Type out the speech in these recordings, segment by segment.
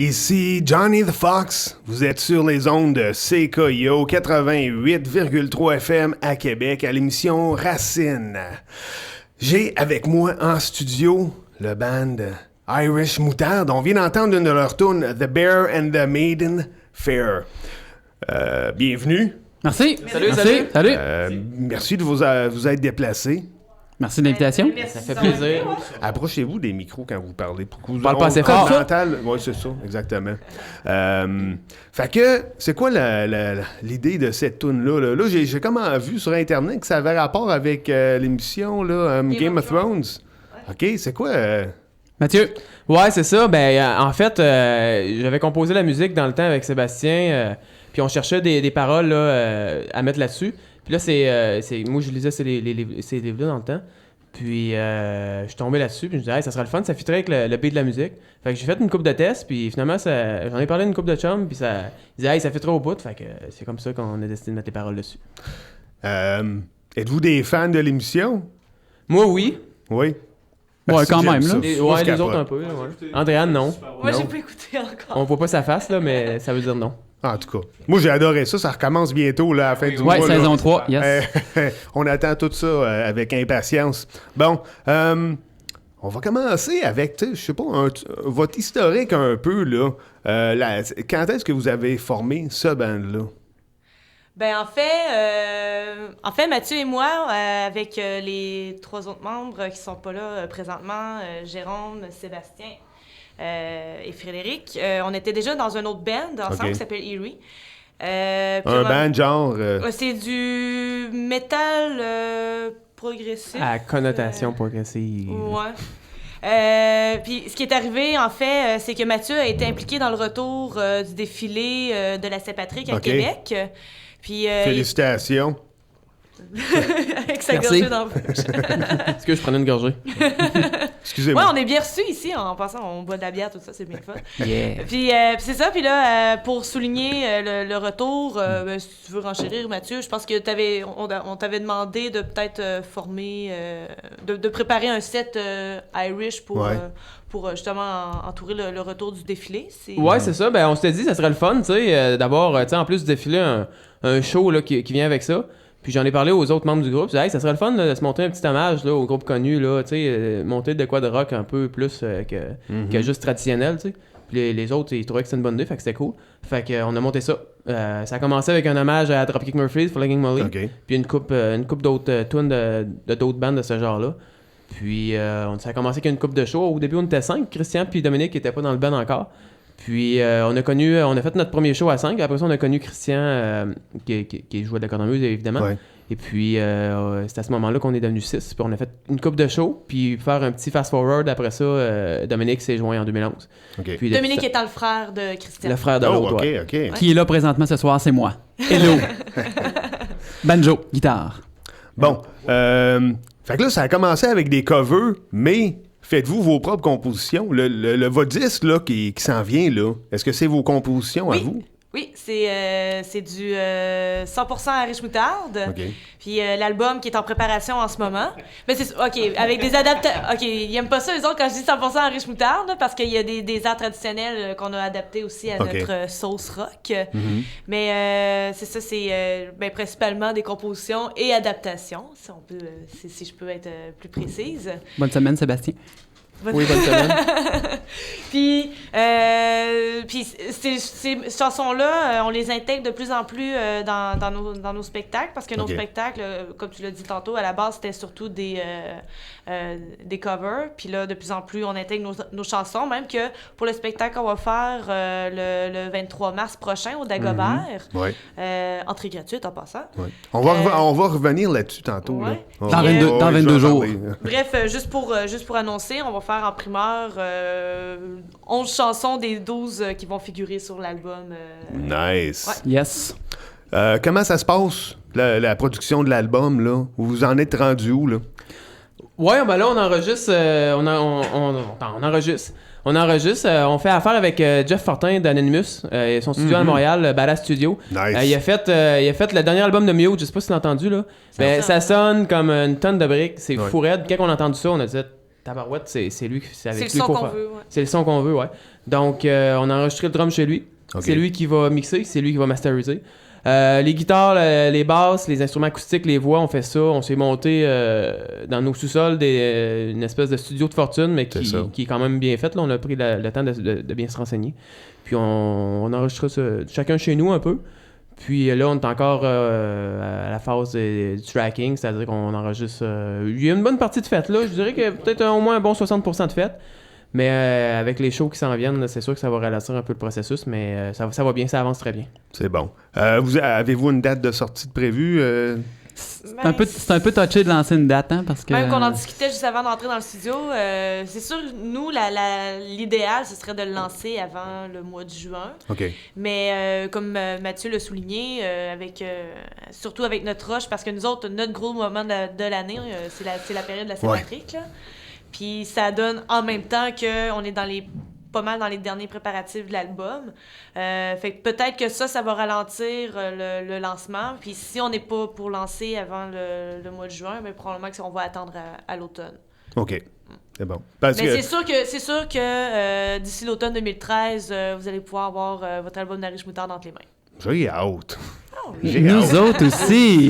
Ici Johnny the Fox, vous êtes sur les ondes de CKIO 88,3 FM à Québec à l'émission Racine. J'ai avec moi en studio le band Irish Moutarde. On vient d'entendre une de leurs tunes, The Bear and the Maiden Fair. Bienvenue. Merci. Salut. Merci de vous être déplacés. Merci de l'invitation. Ça fait plaisir. Approchez-vous des micros quand vous parlez. Pour que vous parle pas assez fort. Oui, c'est ça, exactement. Fait que, c'est quoi l'idée de cette toune-là? Là, j'ai comme vu sur Internet que ça avait rapport avec l'émission là, Game of Thrones. OK, c'est quoi? Mathieu? Ouais, c'est ça. En fait, j'avais composé la musique dans le temps avec Sébastien, puis on cherchait des paroles là, à mettre là-dessus. Puis là, moi, je lisais ces livres-là dans le temps. Puis, je suis tombé là-dessus. Puis, je me disais, hey, ça serait le fun, ça fitterait avec le beat de la musique. Fait que j'ai fait une couple de tests. Puis, finalement, j'en ai parlé à une couple de chums. Puis, ils disaient, hey, ça fitterait au bout. Fait que c'est comme ça qu'on a décidé de mettre les paroles dessus. Êtes-vous des fans de l'émission? Moi, oui. Oui. Ouais, quand même, là. Les autres, un peu. Ouais. Andréane, non. Moi, j'ai pas écouté encore. On voit pas sa face, là, mais ça veut dire non. En tout cas, moi j'ai adoré ça. Ça recommence bientôt là, à la fin du mois. Ouais, saison là. 3, yes. On attend tout ça avec impatience. Bon, on va commencer avec, je sais pas, votre historique un peu, là. Quand est-ce que vous avez formé ce band-là? En fait, Mathieu et moi, avec les 3 autres membres qui sont pas là présentement, Jérôme, Sébastien et Frédéric, on était déjà dans un autre band ensemble qui s'appelle Erie. Band genre... C'est du métal progressif. À connotation progressive. Ouais. Puis ce qui est arrivé, en fait, c'est que Mathieu a été impliqué dans le retour du défilé de la Saint-Patrick à Québec. Puis, Félicitations. avec sa gorgée dans la bouche. Est-ce que je prenais une gorgée? Excusez-moi. Ouais, on est bien reçus ici. En passant, on boit de la bière, tout ça, c'est bien fun. Yeah. Puis c'est ça. Puis là, pour souligner le retour, si tu veux renchérir, Mathieu, je pense que on t'avait demandé de peut-être former, de préparer un set Irish pour justement entourer le retour du défilé. Ouais, c'est ça. On s'était dit ça serait le fun, tu sais, d'abord, tu sais, en plus du défilé, un show là, qui vient avec ça. Puis j'en ai parlé aux autres membres du groupe. Hey, ça serait le fun là, de se montrer un petit hommage là, au groupe connu, là, tu sais, monter de quoi de rock un peu plus que juste traditionnel, tu sais. Puis les autres, ils trouvaient que c'était une bonne idée, fait que c'était cool. Fait qu'on a monté ça. Ça a commencé avec un hommage à Dropkick Murphys, Flogging Molly. Okay. Puis une coupe d'autres tunes de d'autres bandes de ce genre-là. Puis ça a commencé avec une coupe de show. Au début, on était 5. Christian puis Dominique n'étaient pas dans le band encore. Puis on a fait notre premier show à 5. Après ça, on a connu Christian qui jouait de la cornemuse, évidemment. Ouais. Et puis c'est à ce moment-là qu'on est devenu 6. Puis on a fait une coupe de show. Puis pour faire un petit fast-forward après ça, Dominique s'est joint en 2011. Okay. Puis Dominique étant le frère de Christian. Le frère de l'autre, OK. Qui est là présentement ce soir, c'est moi. Hello. Banjo, guitare. Bon, fait que là, ça a commencé avec des covers, mais... Faites-vous vos propres compositions? Votre disque là, qui s'en vient, là, est-ce que c'est vos compositions à vous? Oui, c'est du 100% Irish Moutarde. Okay. Puis l'album qui est en préparation en ce moment. Mais c'est OK, avec des adaptations. OK, ils aiment pas ça, les autres, quand je dis 100% Irish Moutarde, parce qu'il y a des arts traditionnels qu'on a adaptés aussi à notre sauce rock. Mm-hmm. Mais c'est ça, c'est principalement des compositions et adaptations, si on peut, si je peux être plus précise. Bonne semaine, Sébastien. Oui, bonne semaine. Puis ces chansons-là, on les intègre de plus en plus dans nos spectacles, parce que nos spectacles, comme tu l'as dit tantôt, à la base, c'était surtout des covers. Puis là, de plus en plus, on intègre nos chansons, même que pour le spectacle qu'on va faire le 23 mars prochain au Dagobert, entrée gratuite en passant. Ouais. On va revenir là-dessus tantôt. Ouais. Là. Dans 22 jours. Bref, juste pour annoncer, on va faire en primeur 11 chansons des 12 qui vont figurer sur l'album. Nice. Ouais. Yes. Comment ça se passe, la production de l'album, là? Vous en êtes rendu où, là? Ouais, ben là, on enregistre. On enregistre. On fait affaire avec Jeff Fortin d'Anonymous. Son studio à Montréal, Badass Studio. Nice. Il a fait le dernier album de Mute, je sais pas si tu l'as entendu, là. Ça sonne comme une tonne de briques. C'est fou raide. Quand on a entendu ça, on a dit tabarouette, c'est lui, c'est avec C'est le lui son qu'on qu'on fait. veut, ouais. C'est le son qu'on veut, ouais. Donc, on a enregistré le drum chez lui. Ok. C'est lui qui va mixer, c'est lui qui va masteriser. Les guitares, les basses, les instruments acoustiques, les voix, on fait ça. On s'est monté dans nos sous-sols une espèce de studio de fortune, mais qui est quand même bien fait. Là, on a pris le temps de bien se renseigner. Puis on enregistre ça chacun chez nous un peu. Puis là, on est encore à la phase du tracking, c'est-à-dire qu'on enregistre... il y a une bonne partie de fête, là. Je dirais que peut-être au moins un bon 60% de fête. Mais avec les shows qui s'en viennent, là, c'est sûr que ça va ralentir un peu le processus, mais ça va bien, ça avance très bien. C'est bon. Avez-vous une date de sortie de prévue? C'est un peu touché de lancer une date, hein, parce que... Même qu'on en discutait juste avant d'entrer dans le studio, c'est sûr, nous, l'idéal, ce serait de le lancer avant le mois de juin. OK. Mais comme Mathieu l'a souligné, surtout avec notre rush, parce que nous autres, notre gros moment de l'année, c'est la période de la Saint-Patrick, là. Puis ça donne en même temps qu'on est pas mal dans les derniers préparatifs de l'album. Fait que peut-être que ça va ralentir le lancement. Puis si on n'est pas pour lancer avant le mois de juin, bien, probablement qu'on va attendre à l'automne. OK. C'est bon. Mais c'est sûr que d'ici l'automne 2013, vous allez pouvoir avoir votre album d'Arish Moutarde entre les mains. J'ai hâte. Nous autres aussi!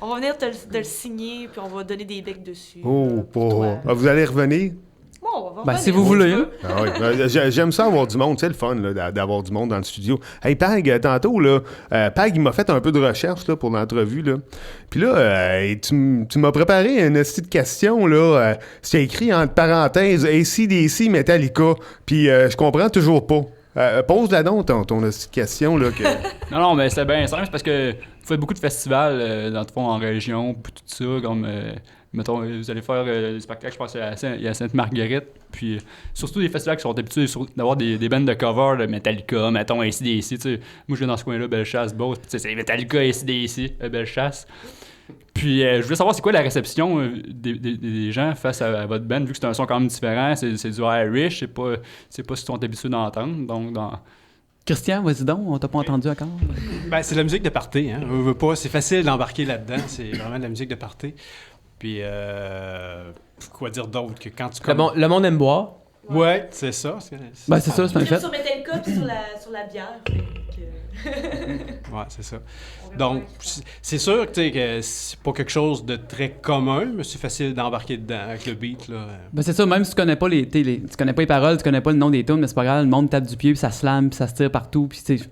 On va venir te le signer, puis on va donner des becs dessus. Vous allez revenir? Bon, on va revenir. Si vous voulez. Ah oui. J'aime ça avoir du monde. C'est le fun là, d'avoir du monde dans le studio. Hey, Pag, tantôt, là, Pag, il m'a fait un peu de recherche là, pour l'entrevue. Là. Puis là, tu m'as préparé une petite question. Là, c'est écrit entre parenthèses AC/DC Metallica. Puis je comprends toujours pas. Pose-la donc, ton petite question. Là, que... Non, mais c'est bien simple, c'est parce que vous faites beaucoup de festivals, dans le fond, en région, puis tout ça, comme, mettons, vous allez faire des spectacles, je pense, il y a Sainte-Marguerite, puis surtout des festivals qui sont habitués d'avoir des bandes de cover de Metallica, mettons, AC/DC, tu sais, moi je viens dans ce coin-là, Bellechasse, Beauce, puis tu sais, c'est Metallica, AC/DC, Bellechasse. Puis je voulais savoir c'est quoi la réception des gens face à votre band, vu que c'est un son quand même différent, c'est du Irish, c'est pas ce qu'ils sont habitués d'entendre, donc Christian, vas-y donc, on t'a pas entendu encore. Ben, c'est de la musique de party, hein. On veut pas, c'est facile d'embarquer là-dedans, c'est vraiment de la musique de party. Puis, quoi dire d'autre que quand tu... Le monde aime boire. Ouais, c'est ça. C'est ça, c'est un fait. Sur Metallica puis sur la bière. Ouais, c'est ça. Donc, c'est sûr que c'est pas quelque chose de très commun, mais c'est facile d'embarquer dedans avec le beat, là. C'est ça, même si tu connais pas tu connais pas les paroles, tu connais pas le nom des tunes, mais c'est pas grave, le monde tape du pied, puis ça slam, puis ça se tire partout, puis tu sais...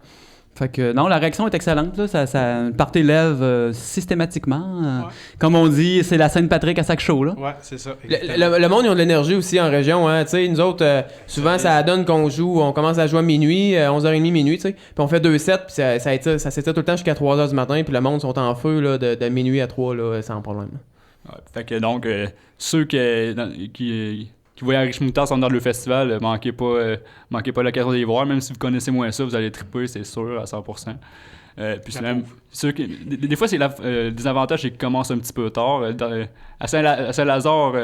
Fait que non, la réaction est excellente, là. Ça part élève systématiquement. Ouais. Comme on dit, c'est la Sainte-Patrick à chaque show, là. Ouais, c'est ça. Le monde, ils ont de l'énergie aussi en région, hein. Tu sais, nous autres, souvent, ça donne qu'on commence à jouer à minuit, 11h30, minuit, tu sais. Puis on fait 2 sets, puis ça s'étire tout le temps jusqu'à 3h du matin, puis le monde sont en feu, là, de minuit à 3, là, sans problème. Ouais, fait que donc, ceux qui voyaient Arish Moutarde sont dans le festival, manquez pas l'occasion de les voir, même si vous connaissez moins ça, vous allez triper, c'est sûr, à 100%. Puis c'est même sûr que des fois c'est le désavantage, c'est qu'ils commencent un petit peu tard. À Saint-Lazare,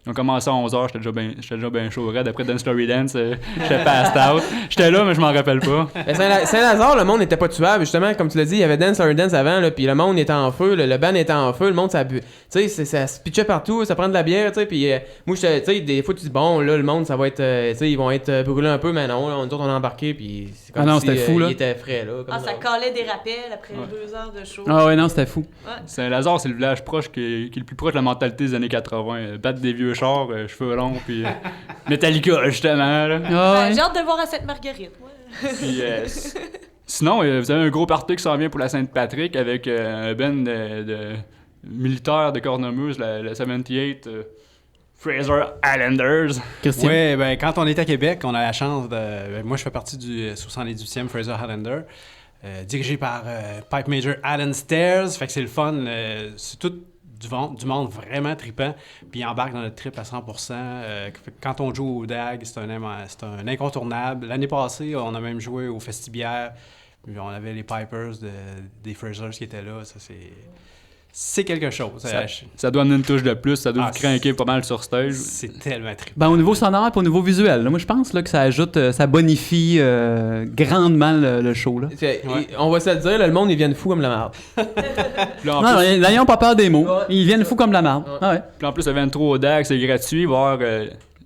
ils ont commencé à 11h, j'étais déjà bien chaud raide. Après Dance Story Dance, j'étais passed out. J'étais là, mais je m'en rappelle pas. Saint-Lazare, le monde n'était pas tuable, justement, comme tu l'as dit, il y avait Dance Story Dance avant, là, puis le monde était en feu, le band était en feu, le monde ça se pitchait partout, ça prend de la bière, tu sais, puis moi, tu sais, des fois tu dis bon, là, le monde ça va être, tu sais, ils vont être brûlés un peu, mais non, là, nous autres on a embarqué, puis c'est comme si, c'était fou, là. Il était frais, là. Ça calait des rappels après 2 heures de show. Ah ouais, non, c'était fou. Ouais. Saint-Lazare, c'est le village proche qui est le plus proche de la mentalité des années 80. Battre des vieux chars, cheveux longs, puis Metallica, justement. Là. J'ai hâte de voir à Sainte-Marguerite. Ouais. Puis, sinon, vous avez un gros party qui s'en vient pour la Sainte-Patrick avec un band de militaires de Cornemuse, le 78 Fraser Highlanders. Christian? Oui, ben, quand on est à Québec, on a la chance de... moi, je fais partie du 78e Fraser Highlander. Dirigé par Pipe Major Alan Stairs, fait que c'est le fun, c'est tout du monde vraiment trippant, puis il embarque dans notre trip à 100%. Quand on joue au DAG, c'est un incontournable. L'année passée, on a même joué au Festibière, puis on avait les Pipers des Frasers qui étaient là, ça c'est quelque chose. Ça doit amener une touche de plus, ça doit Ah, vous craquer pas mal sur stage. C'est tellement trippant. Ben, au niveau sonore et au niveau visuel, là, moi je pense là, que ça ajoute, ça bonifie grandement le show. Là. On va se le dire, là, le monde, ils viennent fous comme la merde. Puis là, en Non, plus, là, ils n'ont pas peur des mots. Ouais. Ils viennent fous comme la merde. Ouais. Ah ouais. puis en plus, le 23 au DAG, c'est gratuit, voir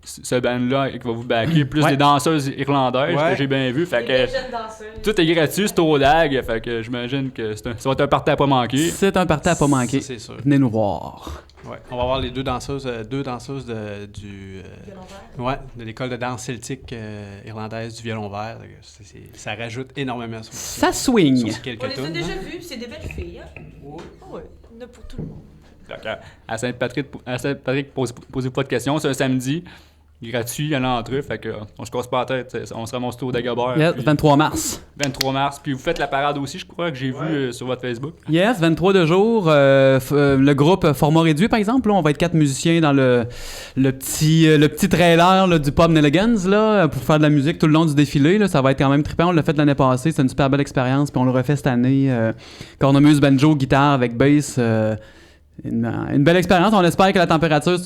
ce band-là qui va vous backer, plus Ouais. des danseuses irlandaises Ouais. que j'ai bien vu. Fait Les que jeunes danseurs. tout est gratuit, c'est au DAG, fait que j'imagine que ça va être un party à pas manquer. C'est un party à pas manquer. Ça, c'est sûr. Venez nous voir. Ouais. On va voir les deux danseuses de l'école de danse celtique irlandaise du violon vert. Ça rajoute énormément sur Ça swing. sur quelques On les a tunes, déjà hein. vus, puis c'est des belles filles. Hein? Ouais, il y en a pour tout le monde. Fait que, à Saint-Patrick, posez pas de questions, c'est un samedi. Gratuit, il y en a entre eux, fait que on se casse pas la tête, on se ramasse tout au Dagobert. Yes, Puis 23 mars. 23 mars, puis vous faites la parade aussi, je crois que j'ai vu sur votre Facebook. Yes, 23 de jour. Le groupe format réduit, par exemple. Là, on va être 4 musiciens dans le petit trailer là, du Pub Nelligans là, pour faire de la musique tout le long du défilé. Là. Ça va être quand même trippant. On l'a fait l'année passée. C'est une super belle expérience. Puis on le refait cette année. Cornemuse, banjo, guitare avec bass. Une belle expérience. On espère que la température,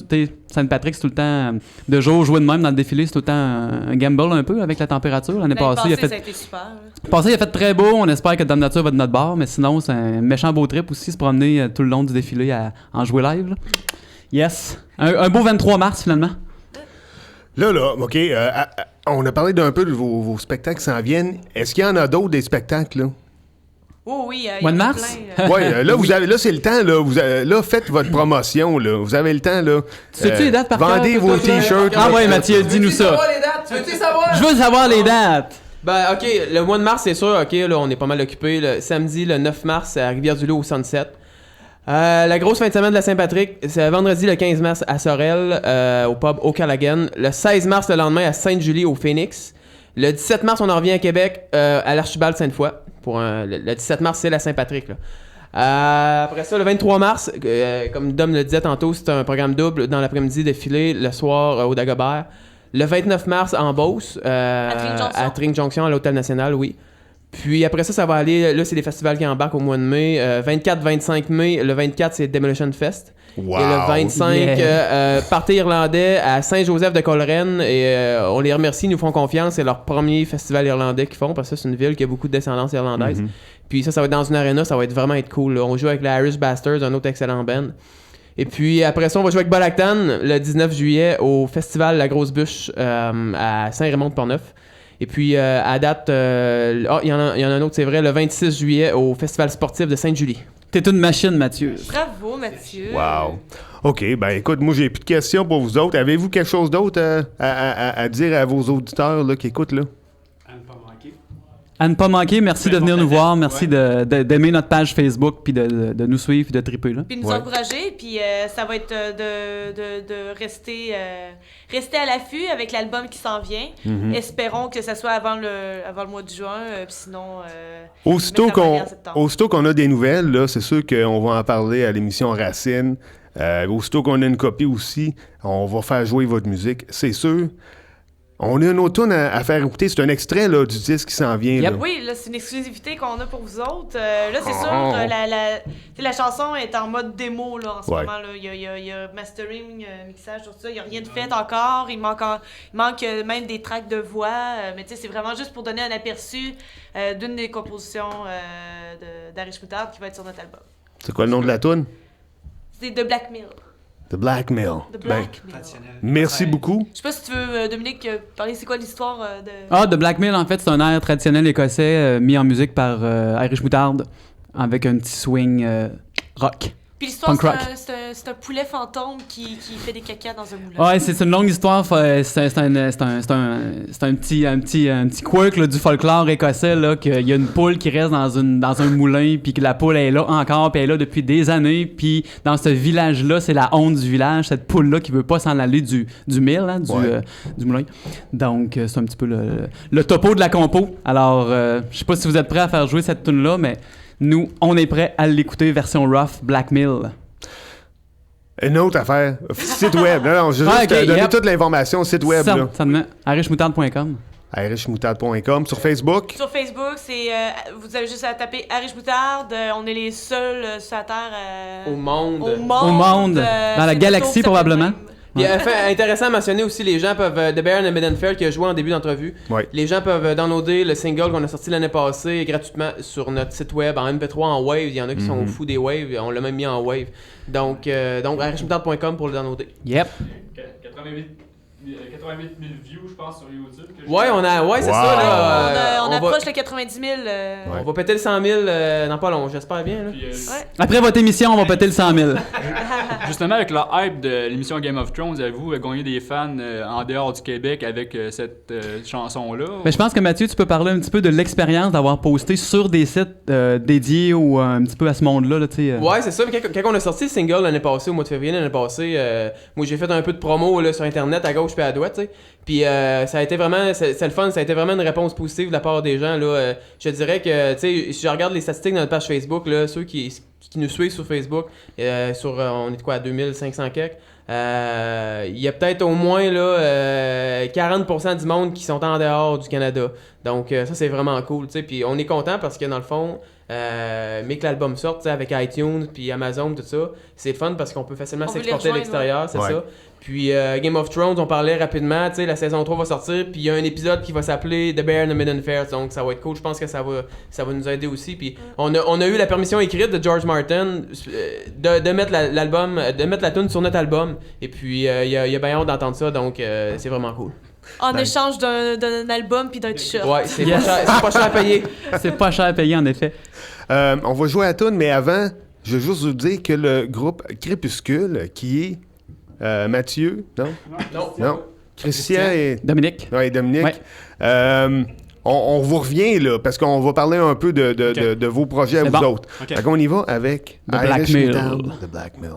Saint-Patrick, c'est tout le temps de jour, jouer de même dans le défilé, c'est tout le temps un gamble un peu avec la température. L'année passée, ça a été super. il a fait très beau. On espère que Dame Nature va de notre bord, mais sinon, c'est un méchant beau trip aussi, se promener tout le long du défilé à en jouer live. Là. Yes. Un beau 23 mars, finalement. Là, OK, on a parlé d'un peu de vos spectacles qui s'en viennent. Est-ce qu'il y en a d'autres des spectacles, là? Oh oui, il y Mois de en a mars? plein. Ouais, là, c'est le temps, là. Là, faites votre promotion, là. Vous avez le temps, là. Sais-tu les dates par cœur? Vendez vos t-shirts. Ah ouais, Mathieu, dis-nous ça. Tu veux-tu savoir? Je veux savoir les dates. Ben, OK, le mois de mars, c'est sûr, OK, là, on est pas mal occupé. Le samedi, le 9 mars, à Rivière-du-Loup, au Sunset. La grosse fin de semaine de la Saint-Patrick, c'est vendredi le 15 mars à Sorel, au pub O'Callaghan. Le 16 mars, le lendemain, à Sainte-Julie, au Phoenix. Le 17 mars, on en revient à Québec, à l'Archibald Sainte-Foy. Le 17 mars, c'est la Saint-Patrick, là. Après ça, le 23 mars, comme Dom le disait tantôt, c'est un programme double dans l'après-midi, défilé le soir au Dagobert. Le 29 mars, en Beauce, à Tring Junction, à l'Hôtel National, oui. Puis après ça, ça va aller, là, c'est des festivals qui embarquent au mois de mai. 24-25 mai, le 24, c'est Demolition Fest. Wow. Et le 25, Party irlandais à Saint-Joseph de Coleraine. Et on les remercie, ils nous font confiance. C'est leur premier festival irlandais qu'ils font parce que c'est une ville qui a beaucoup de descendance irlandaise. Mm-hmm. Puis ça va être dans une arena, ça va être vraiment être cool. Là. On joue avec les Irish Bastards, un autre excellent band. Et puis après ça, on va jouer avec Bolactan le 19 juillet au festival La Grosse Bûche à Saint-Raymond-de-Portneuf. Et puis à date, il y en a un autre, c'est vrai, le 26 juillet au festival sportif de Sainte-Julie. T'es une machine, Mathieu. Bravo, Mathieu. Wow. OK, ben écoute, moi, j'ai plus de questions pour vous autres. Avez-vous quelque chose d'autre à dire à vos auditeurs là, qui écoutent, là? À ne pas manquer. À ne pas manquer, merci de venir nous voir, merci d'aimer notre page Facebook, puis de nous suivre, puis de triper. Là. Puis nous encourager, puis ça va être de rester à l'affût avec l'album qui s'en vient. Mm-hmm. Espérons que ça soit avant le mois de juin, puis sinon... Aussitôt mettre la première en septembre. aussitôt qu'on a des nouvelles, là, c'est sûr qu'on va en parler à l'émission Racine. Aussitôt qu'on a une copie aussi, on va faire jouer votre musique, c'est sûr. On a une autre tune à faire écouter. C'est un extrait là, du disque qui s'en vient. Yep. Là. Oui, là, c'est une exclusivité qu'on a pour vous autres. Là, c'est sûr, la chanson est en mode démo là, en ce moment. Là. Il y a mastering, mixage, tout ça. Il n'y a rien de fait encore. Il manque même des tracks de voix. Mais c'est vraiment juste pour donner un aperçu d'une des compositions d'Arish Moutard qui va être sur notre album. C'est quoi le nom de la tune? C'est The Blackmail. The Blackmail. The Blackmail. Merci beaucoup. Je sais pas si tu veux, Dominique, parler c'est quoi l'histoire de... Ah, The Blackmail, en fait, c'est un air traditionnel écossais mis en musique par Irish Moutarde avec un petit swing rock. Puis l'histoire, Punk rock. c'est un poulet fantôme qui fait des cacas dans un moulin. Ouais, c'est une longue histoire. C'est un petit quirk là, du folklore écossais là, qu'il y a une poule qui reste dans un moulin, puis que la poule est là encore, puis elle est là depuis des années. Puis dans ce village-là, c'est la honte du village, cette poule-là qui veut pas s'en aller du mille, hein, du moulin. Donc, c'est un petit peu le topo de la compo. Alors, je sais pas si vous êtes prêts à faire jouer cette tune-là, mais nous, on est prêts à l'écouter version rough, Blackmail. Une autre affaire. Site web. Non, je vais juste donner toute l'information au site web. Ça me met irishmoutarde.com. irishmoutarde.com. Sur Facebook? Sur Facebook, vous avez juste à taper Irish Moutarde. On est les seuls sur la Terre Au monde. Au monde. Dans la galaxie, probablement. Puis, intéressant à mentionner aussi, les gens peuvent. The Bear and the Maiden Fair qui a joué en début d'entrevue. Ouais. Les gens peuvent downloader le single qu'on a sorti l'année passée gratuitement sur notre site web en MP3 en Wave. Il y en a qui sont fous des Waves. On l'a même mis en Wave. Donc irishmoutarde.com pour le downloader. Yep. 88 000 views, je pense, sur YouTube. Ouais, c'est Wow. ça. Là, on approche le 90 000. On va péter le 100 000 dans pas long, j'espère bien. Là. Puis, Après votre émission, on va péter le 100 000. justement, avec le hype de l'émission Game of Thrones, avez-vous gagné des fans en dehors du Québec avec cette chanson-là? Mais je pense que Mathieu, tu peux parler un petit peu de l'expérience d'avoir posté sur des sites dédiés ou un petit peu à ce monde-là. Là, Ouais, c'est ça. Quand on a sorti le single l'année passée, au mois de février l'année passée, moi j'ai fait un peu de promo là, sur Internet à gauche puis à droite, tu sais. Puis ça a été vraiment, c'est le fun, ça a été vraiment une réponse positive de la part des gens là. Je dirais que, tu sais, si je regarde les statistiques de notre page Facebook là, ceux qui nous suivent sur Facebook, on est quoi à 2500 quelques. Il y a peut-être au moins là 40% du monde qui sont en dehors du Canada. Donc ça c'est vraiment cool, tu sais. Puis on est content parce que dans le fond, mais que l'album sorte avec iTunes puis Amazon tout ça, c'est le fun parce qu'on peut facilement s'exporter à l'extérieur, c'est ça. Puis Game of Thrones, on parlait rapidement, tu sais, la saison 3 va sortir, puis il y a un épisode qui va s'appeler The Bear and the Maiden Fair, donc ça va être cool, je pense que ça va nous aider aussi. Puis on a eu la permission écrite de George Martin de mettre l'album, de mettre la tune sur notre album, et puis il y a bien hâte d'entendre ça, donc c'est vraiment cool. En échange d'un album puis d'un t-shirt. Ouais, c'est pas cher à payer. C'est pas cher à payer, en effet. On va jouer à la toune, mais avant, je veux juste vous dire que le groupe Crépuscule, qui est Mathieu, non? Christian et Dominique. Ouais, Dominique. Ouais. On vous revient, là, parce qu'on va parler un peu de vos projets à vous autres. Okay. Fait qu'on y va avec The Black Mill. The Black Mill.